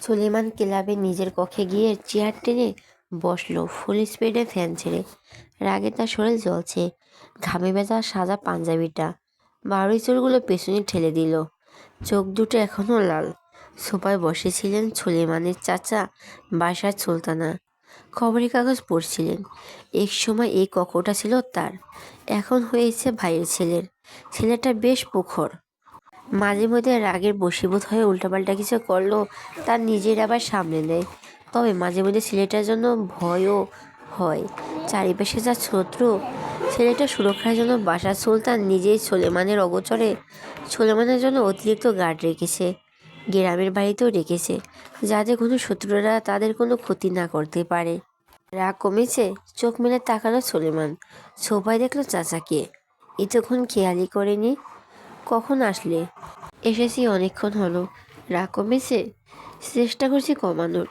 সুলেমান ক্লাবে নিজের কক্ষে গিয়ে চেয়ার টেনে বসলো, ফুল স্পিডে ফ্যান ছেড়ে। রাগে তার শরীর জ্বলছে, ঘামে ভেজা সাদা পাঞ্জাবিটা বারুই চুলগুলো পেছনে ঠেলে দিল। চোখ দুটো এখনো লাল। সোফায় বসেছিলেন সুলেমানের চাচা বাসার সুলতানা, খবরের কাগজ পড়ছিলেন। এক সময় এই কক্ষটা ছিল তার, এখন হয়েছে ভাইয়ের ছেলের। ছেলেটা বেশ প্রখর, মাঝে মধ্যে রাগের বশীভূত হয়ে উল্টাপাল্টা কিছু করলেও তার নিজের আবার সামলে নেয়। তবে মাঝে মধ্যে ছেলেটার জন্য ভয়ও হয়। চারিপাশে যা শত্রু, ছেলেটার সুরক্ষার জন্য বাসার সুলতান নিজেই সুলেমানের অগোচরে সুলেমানের জন্য অতিরিক্ত গার্ড রেখেছে। গ্রামের বাড়িতেও রেখেছে, যাতে কোনো শত্রুরা তাদের কোনো ক্ষতি না করতে পারে। রাগ কমেছে, চোখ মেলে তাকালো সুলেমান। সোফায় দেখলো চাচাকে, এতক্ষণ খেয়ালই করেনি। কখন আসলে? এসেছি অনেকক্ষণ হলো। রাগ কমেছে? চেষ্টা করছি কমানোর।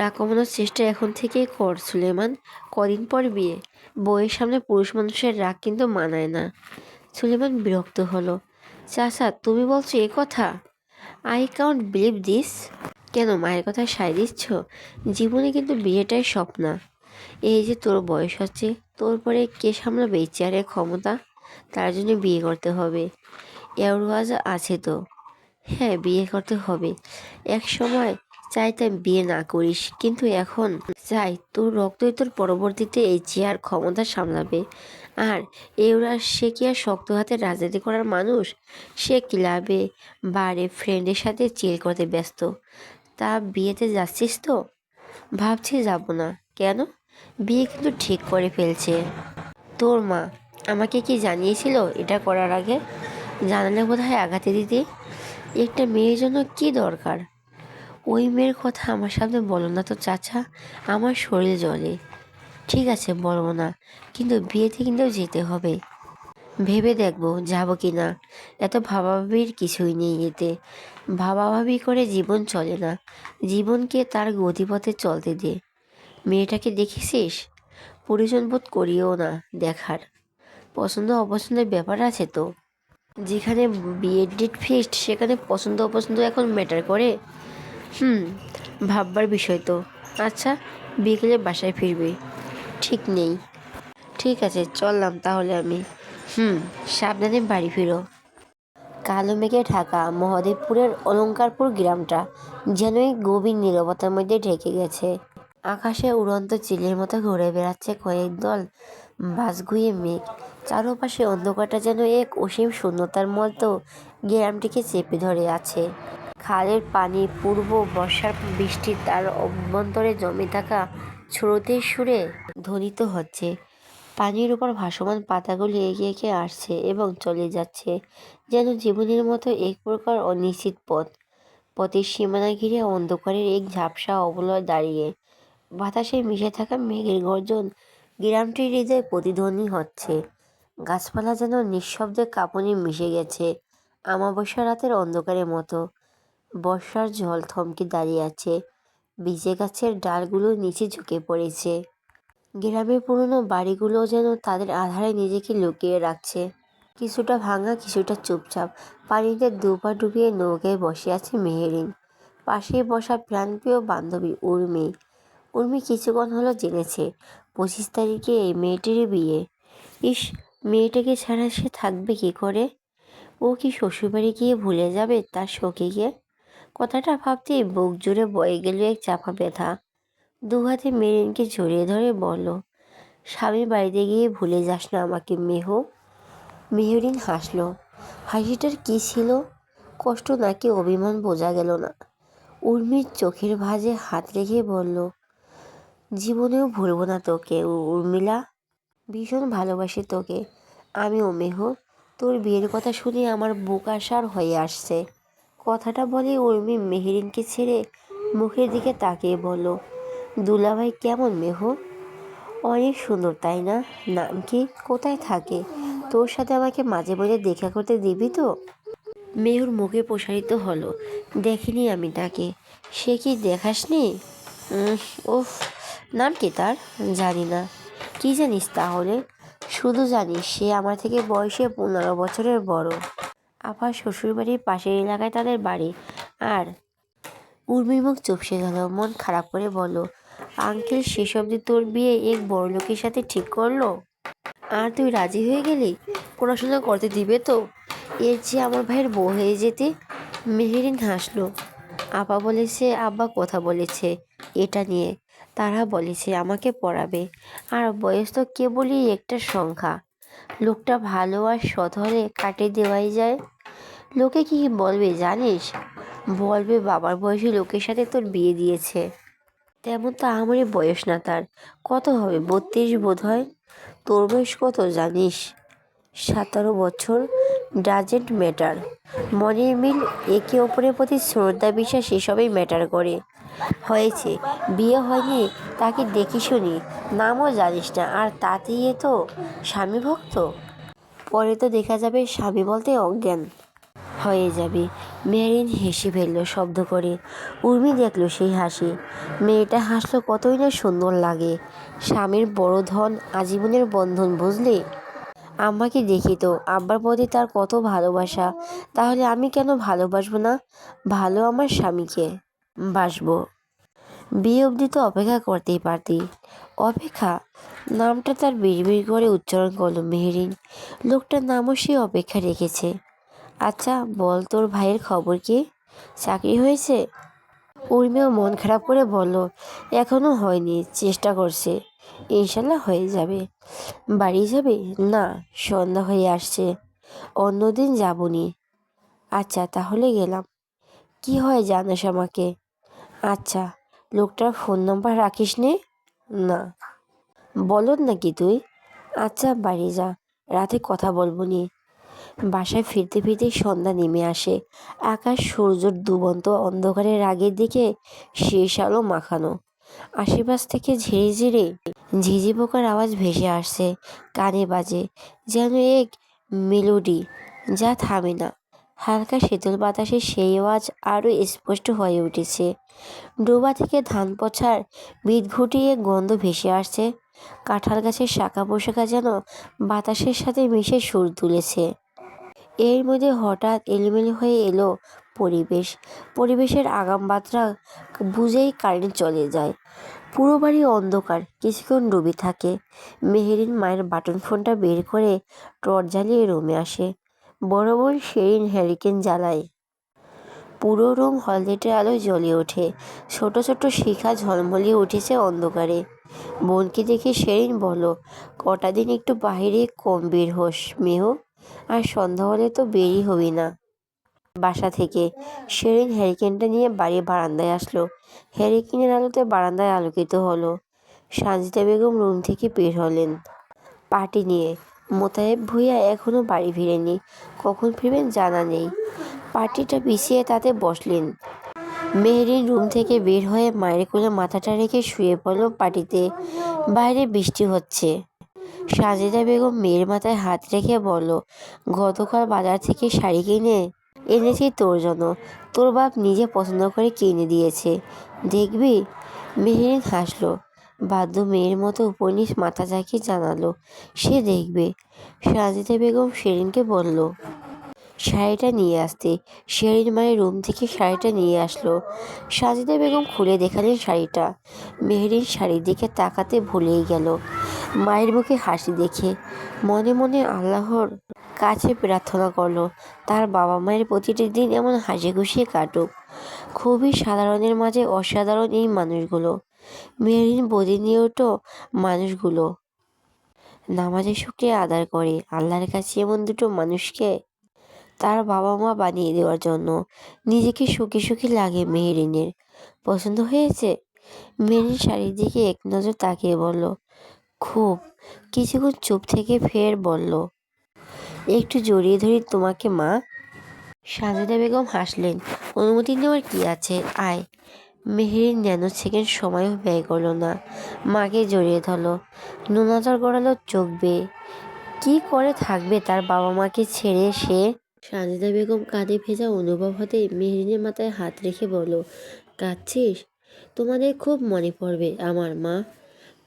রাগ কমানোর চেষ্টা এখন থেকেই কর সুলেমান। কদিন পর বিয়ে, বউয়ের সামনে পুরুষ মানুষের রাগ কিন্তু মানায় না। সুলেমান বিরক্ত হলো। চাচা, তুমি বলছো এ কথা? I count believe this. কেন মায়ের কথা সায় দিচ্ছ? জীবনে কিন্তু বিয়েটাই স্বপ্ন। এই যে তোর বয়স হচ্ছে, তোর পরে কে সামলাবে এই চেয়ারের ক্ষমতা? তার জন্য বিয়ে করতে হবে। এর ওয়াজ আছে তো। হ্যাঁ, বিয়ে করতে হবে। এক সময় চাইতাম বিয়ে না করিস, কিন্তু এখন চাই তোর রক্তই তোর পরবর্তীতে এই চেয়ার ক্ষমতা সামলাবে। আর এওরা, সে কি আর শক্ত হাতে রাজনীতি করার মানুষ? সে ক্লাবে বারে ফ্রেন্ডের সাথে চিল করতে ব্যস্ত। তা বিয়েতে যাচ্ছিস তো? ভাবছি যাব না। কেন? বিয়ে কিন্তু ঠিক করে ফেলছে তোর মা। আমাকে কি জানিয়েছিল এটা করার আগে? জানালে বোধহয় আঘাতে দিতে। একটা মেয়ের জন্য কি দরকার? ওই মেয়ের কথা আমার সামনে বলো না তো চাচা, আমার শরীর জ্বলে। ঠিক আছে, বলবো না, কিন্তু বিয়েতে কিন্তু যেতে হবে। ভেবে দেখবো যাবো কি না। এত ভাবাভাবির কিছুই নেই এতে। ভাবাভাবি করে জীবন চলে না, জীবনকে তার গতিপথে চলতে দে। মেয়েটাকে দেখেছিস? পরিজন বোধ করিও না দেখার। পছন্দ অপছন্দের ব্যাপার আছে তো। যেখানে বিয়ের ডেট ফিক্সড, সেখানে পছন্দ অপছন্দ এখন ম্যাটার করে? হুম, ভাববার বিষয় তো। আচ্ছা, বিকেলে বাসায় ফিরবে? ঠিক নেই। ঠিক আছে, চললাম তাহলে আমি। সাবধানে বাড়ি ফিরো। কালো মেঘে ঢাকা মহাদেবপুরের অলঙ্কারপুর গ্রামটা যেন এই গভীর নীরবতার মধ্যে ঢেকে গেছে। আকাশে উড়ন্ত চিলের মতো ঘুরে বেড়াচ্ছে কয়েক দল বাজগুঁয়ে মেঘ। চারপাশে অন্ধকারটা যেন এক অসীম শূন্যতার মতো গ্রামটিকে চেপে ধরে আছে। খালের পানি পূর্ব বর্ষার বৃষ্টি তার অভ্যন্তরে জমে থাকা স্রোতের সুরে ধ্বনিত হচ্ছে। পানির উপর ভাসমান পাতাগুলি এগিয়ে এগিয়ে আসছে এবং চলে যাচ্ছে, যেন জীবনের মতো এক প্রকার অনিশ্চিত পথ। পথের সীমানা ঘিরে অন্ধকারের এক ঝাপসা অবলয় দাঁড়িয়ে। বাতাসে মিশে থাকা মেঘের গর্জন গ্রামটির হৃদয়ে প্রতিধ্বনি হচ্ছে। গাছপালা যেন নিঃশব্দে কাঁপুনি মিশে গেছে আমাবস্যা রাতের অন্ধকারের মতো। বর্ষার জল থমকে দাঁড়িয়ে আছে, ভিজে গাছের ডালগুলো নিচে ঝুঁকে পড়েছে। গ্রামের পুরনো বাড়িগুলো যেন তাদের আধারে নিজেকে লুকিয়ে রাখছে, কিছুটা ভাঙা, কিছুটা চুপচাপ। পানিতে দুপা ডুবিয়ে নৌকায় বসে আছে মেহেরিন, পাশে বসা প্রাণপ্রিয় বান্ধবী উর্মি। উর্মি কিছুক্ষণ হলো জেনেছে 25 তারিখে এই মেয়েটির বিয়ে। ইস, মেয়েটাকে ছাড়া সে থাকবে কি করে? ও কি শ্বশুরবাড়ি গিয়ে ভুলে যাবে তার শখীকে? কথাটা ভাবতেই বুক জুড়ে বয়ে গেল এক চাপা ব্যথা। দু হাতে মেরিনকে জড়িয়ে ধরে বলল, স্বামীর বাড়িতে গিয়ে ভুলে যাস না আমাকে মেহু। মেহরিন হাসল। হাসিটার কি ছিল, কষ্ট নাকি অভিমান বোঝা গেল না। উর্মির চোখের ভাঁজে হাত রেখে বলল, জীবনেও ভুলব না তোকে উর্মিলা। ভীষণ ভালোবাসি তোকে। আমিও মেহু। তোর বিয়ের কথা শুনে আমার বুক আশার হয়ে আসছে। কথাটা বলে উর্মি মেহেরিনকে ছেড়ে মুখের দিকে তাকিয়ে বলল, দুলাভাই কেমন মেহু? অনেক সুন্দর, তাই না? নাম কি? কোথায় থাকে? তোর সাথে আমাকে মাঝে মাঝে দেখা করতে দিবি তো? মেহুর মুখে প্রসারিত হলো, দেখিনি আমি তাকে। সে কি দেখাসনি? ওফ, নাম কি তার? জানি না। কি জানিস তাহলে? শুধু জানি সে আমার থেকে বয়সে 15 বছরের বড়। আপার শ্বশুরবাড়ির পাশের এলাকায় তাদের বাড়ি। আর উর্মির মুখ চুপসে গেল। মন খারাপ করে বলল, আঙ্কেল শেষ অবধি তোর বিয়ে এক বড় লোকের সাথে ঠিক করলো? আর তুই রাজি হয়ে গেলি? পড়াশোনা করতে দিবে তো? এর চেয়ে আমার ভাইয়ের বউ হয়ে যেতে। মেহেরিন হাসলো। আপা বলেছে, আব্বা কথা বলেছে এটা নিয়ে। তারা বলেছে আমাকে পড়াবে। আর বয়স তো কেবলই একটা সংখ্যা। লোকটা ভালো আর সৎ হলে কাটিয়ে দেওয়াই যায়। লোকে কি বলবে জানিস? বলবে বাবার বয়সী লোকের সাথে তোর বিয়ে দিয়েছে। তেমন তো আমারই বয়স না তার। কত হবে, 32 বোধ হয়। তোর বয়স কত জানিস? 17 বছর। Doesn't matter. মনের মিল, একে অপরের প্রতি শ্রদ্ধা, বিশ্বাস এসবই ম্যাটার করে। হয়েছে, বিয়ে হয়নি তাকে দেখি শুনি, নামও জানিস না, আর তাতেই এ তো স্বামী ভক্ত। পরে তো দেখা যাবে স্বামী বলতে অজ্ঞান হয়ে যাবে। মেরিন হেসে ফেলল শব্দ করে। উর্মি দেখলো সেই হাসি। মেয়েটা হাসলো কতই না সুন্দর লাগে। স্বামীর বড় ধন, আজীবনের বন্ধন, বুঝলি? আম্মাকে দেখি তো, আব্বার প্রতি তার কত ভালোবাসা। তাহলে আমি কেন ভালোবাসবো না? ভালো আমার স্বামীকে বাসবো। বিয়ে অবধি তো অপেক্ষা করতেই পারতি। অপেক্ষা নামটা তার বিড়বিড় করে উচ্চারণ করলো মেহেরিন। লোকটার নামও সে অপেক্ষা রেখেছে। আচ্ছা বল, তোর ভাইয়ের খবর কি? চাকরি হয়েছে? উর্মিও মন খারাপ করে বলল, এখনো হয়নি, চেষ্টা করছে। ইনশাল্লাহ হয়ে যাবে। বাড়ি যাবে? না, সন্ধ্যা হয়ে আসছে, অন্যদিন যাবনি। আচ্ছা তাহলে গেলাম। কি হয় জানাস আমাকে? আচ্ছা। লোকটার ফোন নাম্বার রাখিস নে? না। বলদ নাকি তুই? আচ্ছা বাড়ি যা, রাতে কথা বলবো নি। বাসায় ফিরতে ফিরতে সন্ধ্যা নেমে আসে। আকাশ সূর্যের ডুবন্ত অন্ধকারের আগের দিকে শেষ আলো মাখানো। আশেপাশ থেকে ঝিরে ঝিরে ঝিঝি পোকার আওয়াজ ভেসে আসছে, কানে বাজে যেন এক মেলোডি যা থামে না। হালকা শীতল বাতাসে সেই আওয়াজ আরও স্পষ্ট হয়ে উঠেছে। ডোবা থেকে ধান পচার বিদঘুটিয়ে গন্ধ ভেসে আসছে। কাঁঠাল গাছের শাখা পোশাকা যেন বাতাসের সাথে মিশে সুর তুলেছে। এর মধ্যে হঠাৎ এলোমেলো হয়ে এলো পরিবেশের আগাম বার্তা বুঝেই কারেন্ট চলে যায়। পুরো বাড়ি অন্ধকার, কিছুক্ষণ ডুবে থাকে। মেহেরিন মায়ের বাটন ফোনটা বের করে টর্চ জ্বালিয়ে রুমে আসে। বড় বোন শেরিন হ্যারিকেন জ্বালায়। পুরো রুম হলদেটে আলোয় জ্বলে ওঠে। ছোট ছোট শিখা ঝলমলিয়ে উঠেছে অন্ধকারে। বোনকে দেখে শেরিন বলল, কটা দিন একটু বাইরে কম বের হোস মেহ, আর সন্ধ্যা হলে তো বেরই হবি না বাসা থেকে। শেরিন হ্যারিকেনটা নিয়ে বাড়ির বারান্দায় আসলো। হ্যারিকেনের আলোতে বারান্দায় আলোকিত হলো। সানজিদা বেগম রুম থেকে বের হলেন পার্টি নিয়ে। মোতায়েব ভূঁইয়া এখনো বাড়ি ফিরেনি, কখন ফিরবেন জানা নেই। পার্টিটা বিছিয়ে তাতে বসলেন। মেহেরিন রুম থেকে বের হয়ে মায়ের কোলে মাথাটা রেখে শুয়ে পড়ল পার্টিতে। বাইরে বৃষ্টি হচ্ছে। সাজেদা বেগম মেয়ের মাথায় হাত রেখে বলল, গতকাল বাজার থেকে শাড়ি কিনে এনেছি তোর জন্য। তোর বাপ নিজে পছন্দ করে কিনে দিয়েছে, দেখবি? মেহেরিন হাসলো। বাধ্য মেয়ের মতো উপন্যাস মাথা ঝাঁকিয়ে জানালো, সে দেখবে। সাজেদা বেগম শেরিনকে বলল, শাড়িটা নিয়ে আসতে। শেরিন মায়ের রুম থেকে শাড়িটা নিয়ে আসলো। সাজেদা বেগম খুলে দেখালেন শাড়িটা। মেহেরিন শাড়ির দিকে তাকাতে ভুলেই গেল মায়ের মুখে হাসি দেখে। মনে মনে আল্লাহর কাছে প্রার্থনা করলো তার বাবা মায়ের প্রতিটি দিন এমন হাসি খুশি কাটুক। খুবই সাধারণের মাঝে অসাধারণ এই মানুষগুলো। মেহেরিন প্রতিনিয়ত মানুষগুলো নামাজের শুকরিয়া আদায় করে আল্লাহর কাছে এমন দুটো মানুষকে তার বাবা মা বানিয়ে দেওয়ার জন্য। নিজেকে সুখী সুখী লাগে মেহেরিনের। পছন্দ হয়েছে? মেহেরিন শাড়ির দিকে এক নজর তাকিয়ে বলল, খুব। কিছুক্ষণ চুপ থেকে ফের বলল, একটু জড়িয়ে ধরি তোমাকে মা। সাজেদা বেগম হাসলেন, অনুমতি নেওয়ার কি আছে, আয়। মেহেরিন ন্যানো সেকেন্ড সময়ও ব্যয় করলো না, মাকে জড়িয়ে ধরল। নোনাজর গড়ালো চোখ বেয়ে। কি করে থাকবে তার বাবা মাকে ছেড়ে সে? সাজেদা বেগম কাঁধে ভেজা অনুভব হতে মেহেরিনের মাথায় হাত রেখে বলল, কাঁদছিস? তোমাদের খুব মনে পড়বে আমার মা।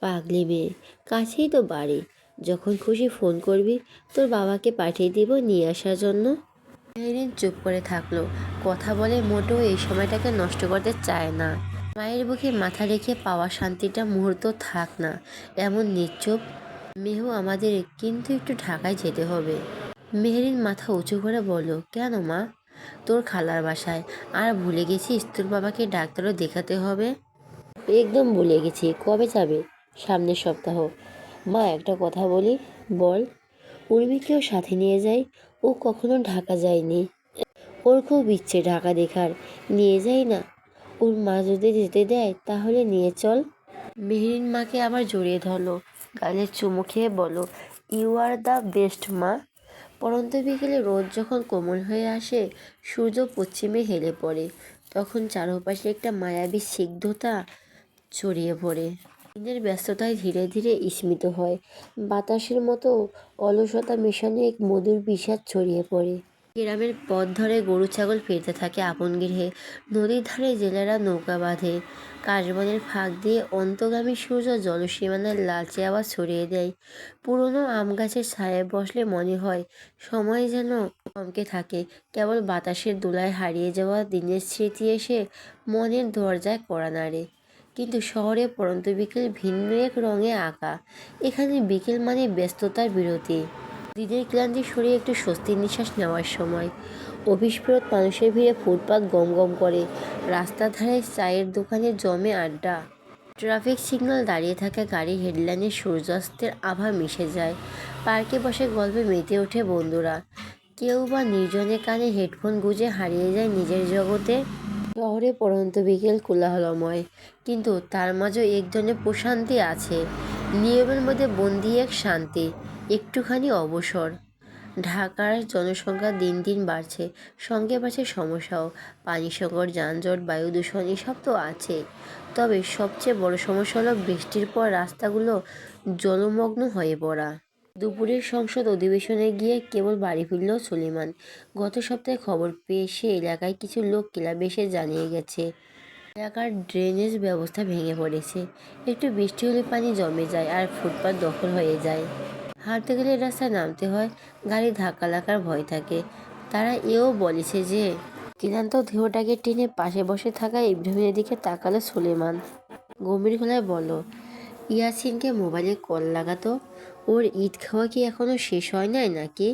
পাগলি মেয়ে, কাছেই তো বাড়ি, যখন খুশি ফোন করবি, তোর বাবাকে পাঠিয়ে দিব নিয়ে আসার জন্য। মেহেরিন চুপ করে থাকলো। কথা বলে মোটেও এই সময়টাকে নষ্ট করতে চায় না। মায়ের বুকে মাথা রেখে পাওয়া শান্তিটা মুহূর্ত থাক না এমন নিশ্চুপ। মেহু আমাদের কিন্তু একটু ঢাকায় যেতে হবে। মেহেরিন মাথা উঁচু করে বলল, কেন মা? তোর খালার বাসায়। আর ভুলে গেছিস তোর বাবাকে ডাক্তারও দেখাতে হবে? একদম ভুলে গেছি। কবে যাবে? সামনের সপ্তাহ। মা একটা কথা বলি। বল। উর্মিকেও সাথে নিয়ে যাই। ও কখনো ঢাকা যায়নি। ওর খুব ইচ্ছে ঢাকা দেখার। নিয়ে যাই না? ওর মা যদি যেতে দেয় তাহলে নিয়ে চল। মেহরিন মাকে আবার জড়িয়ে ধরলো। গালে চুমু খেয়ে বলো, ইউ আর দ্য বেস্ট মা। পরন্ত বিকেলে রোদ যখন কোমল হয়ে আসে, সূর্য পশ্চিমে হেলে পড়ে, তখন চারপাশে একটা মায়াবী স্নিগ্ধতা ছড়িয়ে পড়ে। দিনের ব্যস্ততায় ধীরে ধীরে স্মিত হয়। বাতাসের মতো অলসতা মেশানো এক মধুর বিষাদ ছড়িয়ে পড়ে। গ্রামের পথ ধরে গরু ছাগল ফিরতে থাকে আপন গৃহে। নদীর ধারে জেলেরা নৌকা বাঁধে। কাশবনের ফাঁক দিয়ে অন্তগামী সূর্য জলসীমানার লালচে আওয়াজ ছড়িয়ে দেয়। পুরনো আম গাছের ছায়ায় বসলে মনে হয় সময় যেন থমকে থাকে। কেবল বাতাসের দোলায় হারিয়ে যাওয়া দিনের স্মৃতি এসে মনের দরজায় কড়া নাড়ে। কিন্তু শহরে পড়ন্ত বিকেল ভিন্ন এক রঙে আঁকা। এখানে বিকেল মানে ব্যস্ততার বিরতি, দিনের ক্লান্তি সরিয়ে একটু স্বস্তির নিঃশ্বাস নেওয়ার সময়। অফিস ফেরত মানুষের ভিড়ে ফুটপাত গম গম করে। রাস্তার ধারে চায়ের দোকানে জমে আড্ডা। ট্রাফিক সিগন্যাল দাঁড়িয়ে থাকা গাড়ির হেডলাইনে সূর্যাস্তের আভা মিশে যায়। পার্কে বসে গল্পে মেতে ওঠে বন্ধুরা। কেউ বা নির্জনে কানে হেডফোন গুঁজে হারিয়ে যায় নিজের জগতে। শহরে পড়ন্ত বিকেল কোলাহলময়, কিন্তু তার মাঝেও এক ধরনের প্রশান্তি আছে। নিয়মের মধ্যে বন্দি এক শান্তি, একটুখানি অবসর। ঢাকার জনসংখ্যা দিন দিন বাড়ছে, সঙ্গে বাড়ছে সমস্যাও। পানি সংকট, যানজট, বায়ু দূষণ এসব তো আছে। তবে সবচেয়ে বড় সমস্যা হলো বৃষ্টির পর রাস্তাগুলো জলমগ্ন হয়ে পড়া। দুপুরের সংসদ অধিবেশনে গিয়ে কেবল বাড়ি ফিরল সুলেমান। গত সপ্তাহে খবর পেয়ে সে এলাকায় কিছু লোক ক্লাবে এসে জানিয়ে গেছে এলাকার ড্রেনেজ ব্যবস্থা ভেঙে পড়েছে। একটু বৃষ্টি হলে পানি জমে যায় আর ফুটপাত দখল হয়ে যায়। হাঁটতে গেলে রাস্তায় নামতে হয়, গাড়ি ধাক্কা লাগার ভয় থাকে। তারা এও বলেছে যে ক্লান্ত দেহটাকে টেনে পাশে বসে থাকা ইব্রাহিমের দিকে তাকালো সুলেমান। গম্ভীর গলায় বলল, ইয়াসিনকে মোবাইলে কল লাগাতো। ওর ঈদ খাওয়া কি এখনো শেষ হয় নাই নাকি?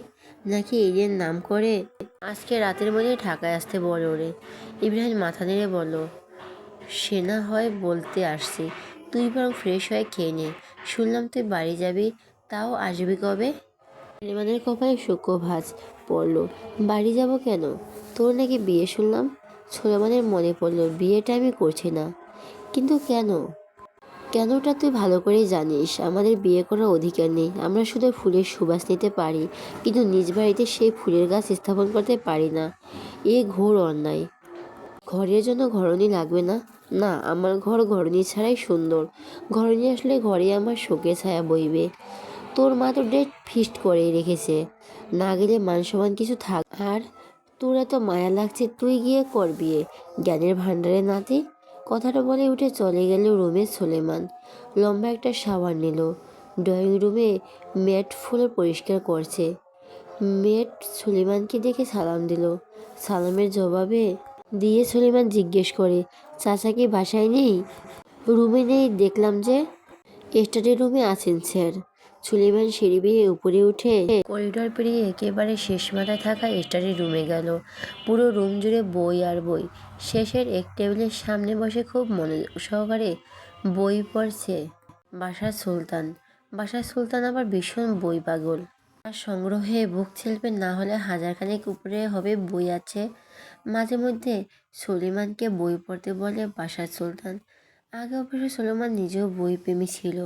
নাকি ঈদের নাম করে আজকে রাতের মধ্যে ঢাকায় আসতে বলো রে। ইব্রাহিম মাথা নেড়ে বলল, সে না হয় বলতে আসছি, তুই বরং ফ্রেশ হয়ে খেয়ে নে। শুনলাম তুই বাড়ি যাবি, তাও আসবি কবে? সুলেমানের কপালে শুষ্ক ভাঁজ পড়ল। বাড়ি যাব কেন? তোর নাকি বিয়ে শুনলাম। সুলেমানের মনে পড়ল বিয়েটা আমি করছি না। কিন্তু কেন? কেনটা তুই ভালো করেই জানিস। আমাদের বিয়ে করার অধিকার নেই। আমরা শুধু ফুলের সুবাস নিতে পারি, কিন্তু নিজ বাড়িতে সেই ফুলের গাছ স্থাপন করতে পারি না। এ ঘোর অন্যায়। ঘরের জন্য ঘরণী লাগবে না? না, আমার ঘর ঘরণী ছাড়াই সুন্দর। ঘরণী আসলে ঘরে আমার শোকের ছায়া বইবে। তোর মা তো ডেট ফিক্সড করেই রেখেছে, না গেলে মান সম্মান কিছু থাক। আর তোর এত মায়া লাগছে, তুই গিয়ে কর বিয়ে, জ্ঞানের ভাণ্ডারে নাতি। কথাটা বলে উঠে চলে গেল রুমে সুলেমান। লম্বা একটা শাওয়ার নিল। ড্রয়িং রুমে ম্যাট ফুলে পরিষ্কার করছে। মেট সুলেমানকে দেখে সালাম দিল। সালামের জবাবে দিয়ে সুলেমান জিজ্ঞেস করে, চাচা কি বাসায় নেই? রুমে নেই দেখলাম যে। স্টাডি রুমে আছেন স্যার। সুলেমান সিঁড়ি বেয়ে উপরে উঠে করিডর পেরিয়ে একেবারে শেষ মাথায় থাকা স্টাডি রুমে গেল। পুরো রুম জুড়ে বই আর বই। শেষের এক টেবিলের সামনে বসে খুব মনোযোগ সহকারে বই পড়ছে বাসার সুলতান। বাসার সুলতান আবার ভীষণ বই পাগল। তার সংগ্রহে বুক ছেলবে না হলে হাজারখানেক উপরে হবে বই আছে। মাঝে মধ্যে সুলেমানকে বই পড়তে বলে বাসার সুলতান। আগে অবশ্য সুলেমান নিজেও বই প্রেমী ছিল।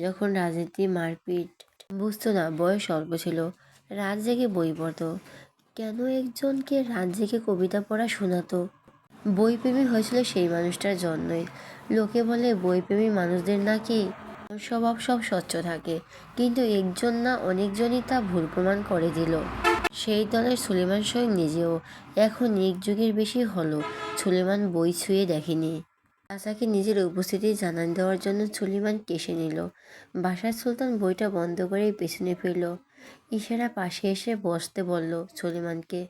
যখন রাজনীতি, মারপিট বুঝতো না, বয়স অল্প ছিল, রাত জেগে বই পড়তো। কেন একজনকে রাত জেগে কবিতা পড়া শোনাতো? বইপ্রেমী হয়েছিল সেই মানুষটার জন্যই। লোকে বলে বইপ্রেমী মানুষদের নাকি স্বভাব সব স্বচ্ছ থাকে, কিন্তু একজন না অনেকজনই তা ভুল প্রমাণ করে দিল। সেই দলের সুলেমান স্বয়ং নিজেও। এখন এক যুগের বেশি হলো সুলেমান বই ছুঁয়ে দেখেনি। চাচাকে নিজের উপস্থিতি জানান দেওয়ার জন্য সুলেমান কেসে নিল। বাসার সুলতান বইটা বন্ধ করে পেছনে ফিরল। ইশারা পাশে এসে বসতে বলল সুলেমানকে।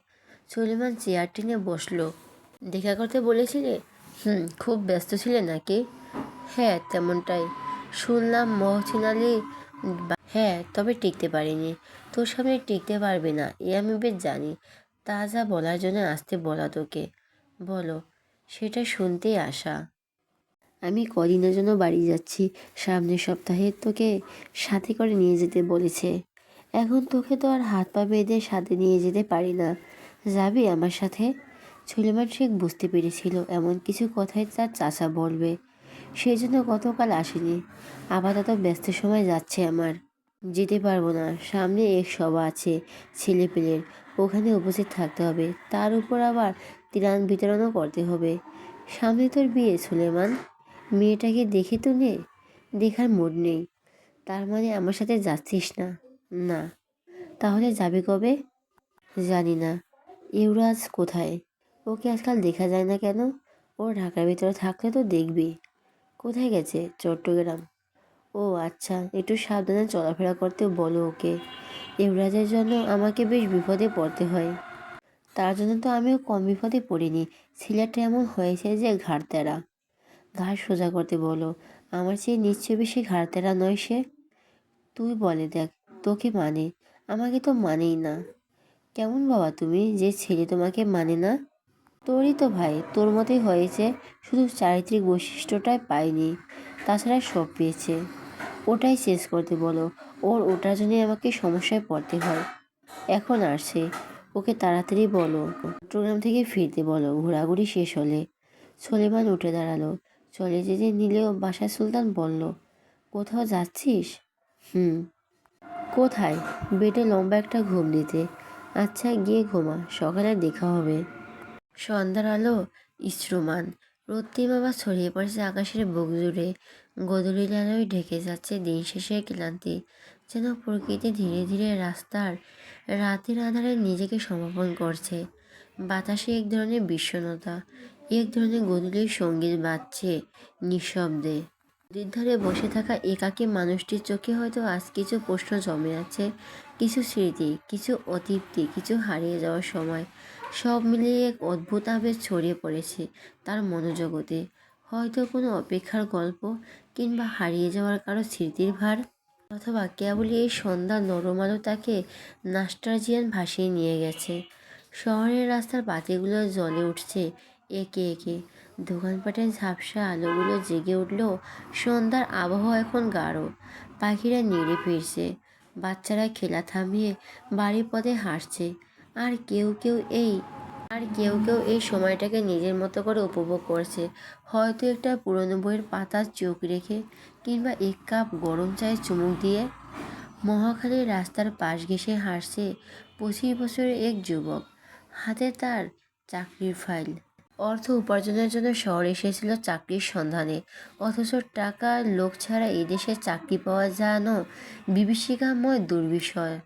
সুলেমান চেয়ার টেনে বসলো। দেখা করতে বলেছিলে? খুব ব্যস্ত ছিলে নাকি? হ্যাঁ, তেমনটাই। শুনলাম মহসিন আলী। হ্যাঁ, তবে টিকতে পারিনি। তোর সামনে টিকতে পারবে না এ আমি বেশ জানি। তা যা বলার জন্য আসতে বলা তোকে। বলো। সেটা শুনতেই আসা। আমি কদিনের জন্য বাড়ি যাচ্ছি। সামনের সপ্তাহে তোকে সাথে করে নিয়ে যেতে বলেছে। এখন তোকে তো আর হাত পা বেঁধে সাথে নিয়ে যেতে পারি না। যাবি আমার সাথে? সুলেমান শেখ বুঝতে পেরেছিল এমন কিছু কথাই তার চাচা বলবে, সেই জন্য গতকাল আসেনি। আপাতত ব্যস্ত সময় যাচ্ছে আমার। যেতে পারবো না, সামনে এক সভা আছে ছেলেপেলের, ওখানে উপস্থিত থাকতে হবে। তার উপর আবার ত্রাণ বিতরণও করতে হবে। সামনে তোর বিয়ে সুলেমান। মেয়েটাকে দেখে তো নে। দেখার মুড নেই। তার মানে আমার সাথে যাচ্ছিস না? না। তাহলে যাবে কবে? জানি না। ইউরাজ কোথায়? ওকে আজকাল দেখা যায় না কেন? ও ঢাকার ভিতরে থাকলে তো দেখবি। কোথায় গেছে? চট্টগ্রাম। ও আচ্ছা, একটু সাবধানে চলাফেরা করতে বলো ওকে। ইউরাজের জন্য আমাকে বেশ বিপদে পড়তে হয়। তার জন্য তো আমিও কম বিপদে পড়িনি। ছেলেটা এমন হয়েছে যে ঘাড় তেরা। ঘাড় সোজা করতে বলো। আমার চেয়ে নিশ্চয় বেশি ঘাড় তেরা নয় সে। তুই বলে দেখ, তোকে মানে। আমাকে তো মানেই না। কেমন বাবা তুমি যে ছেলে তোমাকে মানে না? তোরই তো ভাই, তোর মতোই হয়েছে। শুধু চারিত্রিক বৈশিষ্ট্যটাই পায়নি, তাছাড়া সব পেয়েছে। ওটাই শেষ করতে বলো। ওটার জন্যই আমাকে সমস্যায় পড়তে হয়। এখন আসছে। ওকে তাড়াতাড়ি বলো চট্টগ্রাম থেকে ফিরতে বলো ঘোরাঘুরি শেষ হলে। সুলেমান উঠে দাঁড়ালো। চলে যেতে নিলেও বাসার সুলতান বলল, কোথাও যাচ্ছিস? হুম। কোথায়? বেডে লম্বা একটা ঘুম দিতে। আচ্ছা, গিয়ে ঘুমা, সকালে দেখা হবে। সন্ধ্যার আলো স্রোমান। রক্তিম আবার ছড়িয়ে পড়েছে আকাশের বুক জুড়ে। গোধূলির আলোয় ঢেকে যাচ্ছে দিন শেষের ক্লান্তি। যেন প্রকৃতি ধীরে ধীরে রাস্তার রাতের আধারে নিজেকে সমর্পণ করছে। বাতাসে এক ধরনের বিষণ্ণতা, এক ধরনের গোধূলির সঙ্গীত বাজছে নিঃশব্দে। নদীর ধারে বসে থাকা একাকী মানুষটির চোখে হয়তো আজ কিছু প্রশ্ন জমে আছে, কিছু স্মৃতি, কিছু অতৃপ্তি, কিছু হারিয়ে যাওয়ার সময়। সব মিলিয়ে এক অদ্ভুত আবেগ ছড়িয়ে পড়েছে তার মনোজগতে। হয়তো কোনো অপেক্ষার গল্প, কিংবা হারিয়ে যাওয়ার কারো স্মৃতির ভার, অথবা কেবলই এই সন্ধ্যা নরম আলো তাকে নাস্টালজিয়ান ভাসিয়ে নিয়ে গেছে। শহরের রাস্তার বাতিগুলো জ্বলে উঠছে একে একে। দোকানপাটের ঝাপসা আলোগুলো জেগে উঠলেও সন্ধ্যার আবহাওয়া এখন গাঢ়। পাখিরা নেড়ে ফিরছে, বাচ্চারা খেলা থামিয়ে বাড়ির পথে হাঁটছে। আর কেউ কেউ এই এই সময়টাকে নিজের মতো করে উপভোগ করছে। হয়তো একটা পুরনো বইয়ের পাতা চোখ রেখে, কিংবা এক কাপ গরম চায়ে চুমুক দিয়ে। মহাখালীর রাস্তার পাশ ঘেঁষে হাঁটছে 25 বছরের এক যুবক। হাতে তার চাকরির ফাইল। অর্থ উপার্জনের জন্য শহরে এসেছিল চাকরির সন্ধানে, অথচ টাকা লোক ছাড়া এদেশে চাকরি পাওয়া যেন বিভীষিকাময় দুর্বিষয়।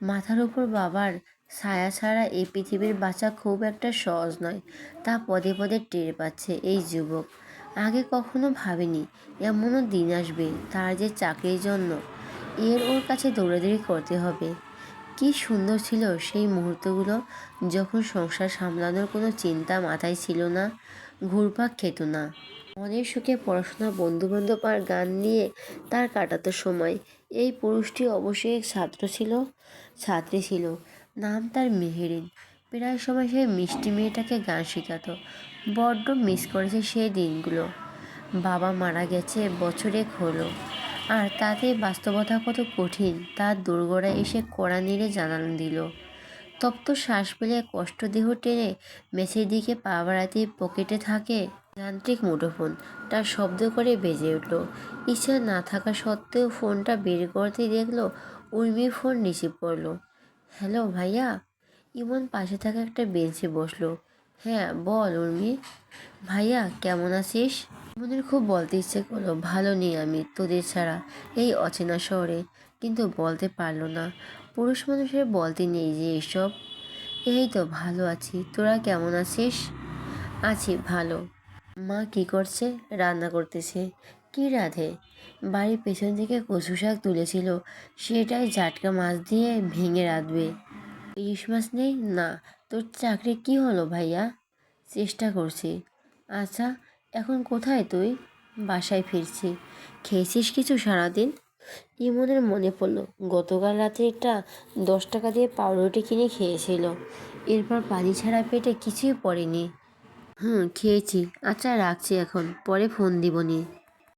মাথার উপর বাবার ছায়া ছাড়া এই পৃথিবীর বাঁচা খুব একটা সহজ নয়, তা পদে পদে টের পাচ্ছে এই যুবক। আগে কখনো ভাবেনি এমনও দিন আসবে তার যে চাকরির জন্য ওর কাছে দৌড়াদৌড়ি করতে হবে। কি সুন্দর ছিল সেই মুহূর্তগুলো, যখন সংসার সামলানোর কোনো চিন্তা মাথায় ছিল না, ঘুরপাক খেত না। মনের সুখে পড়াশোনা, বন্ধুবান্ধব আর গান নিয়ে তার কাটাতো সময়। এই পুরুষটি অবশ্যই এক ছাত্রী ছিল। নাম তার মেহেরিন। প্রায় সময় সে মিষ্টি মেয়েটাকে গান শেখাতো। বড্ড মিস করেছে সেই দিনগুলো। বাবা মারা গেছে বছরেক হলো, আর তাতে বাস্তবতা কত কঠিন তার দোরগোড়ায় এসে কড়া নেড়ে জানান দিল। তপ্ত শ্বাস ফেলে কষ্ট দেহ টেনে মেঝের দিকে পা বাড়াতে পকেটে থাকে যান্ত্রিক মুঠোফোন। তার শব্দ করে বেজে উঠল। ইচ্ছা না থাকা সত্ত্বেও ফোনটা বের করতেই দেখলো উর্মির ফোন রিসিভ করলো। হ্যালো ভাইয়া। ইমন পাশে থাকা একটা বেঞ্চে বসলো। হ্যাঁ বল উর্মি। ভাইয়া কেমন আছিস? ইমনের খুব বলতে ইচ্ছে করলো, ভালো নেই আমি তোদের ছাড়া এই অচেনা শহরে, কিন্তু বলতে পারলো না। পুরুষ মানুষের বলতে নেই যে এসব। এই তো ভালো আছি, তোরা কেমন আছিস? আছি ভালো। মা কি করছে? রান্না করতেছে। কি রাধে? বাড়ির পেছন থেকে কচু শাক তুলেছিল, সেটাই জাটকা মাছ দিয়ে ভেঙে রাঁধবে। ইলিশ মাছ নেই? না। তোর চাকরি কি হলো ভাইয়া? চেষ্টা করছি। আচ্ছা, এখন কোথায় তুই? বাসায় ফিরছি। খেয়েছিস কিছু সারাদিন? ইমনের মনে পড়ল গতকাল রাতে একটা 10 টাকা দিয়ে পাউরুটি কিনে খেয়েছিল। এরপর পানি ছাড়া পেটে কিছুই পড়েনি। হুম, খেয়েছি। আচ্ছা রাখছি এখন, পরে ফোন দিবনি।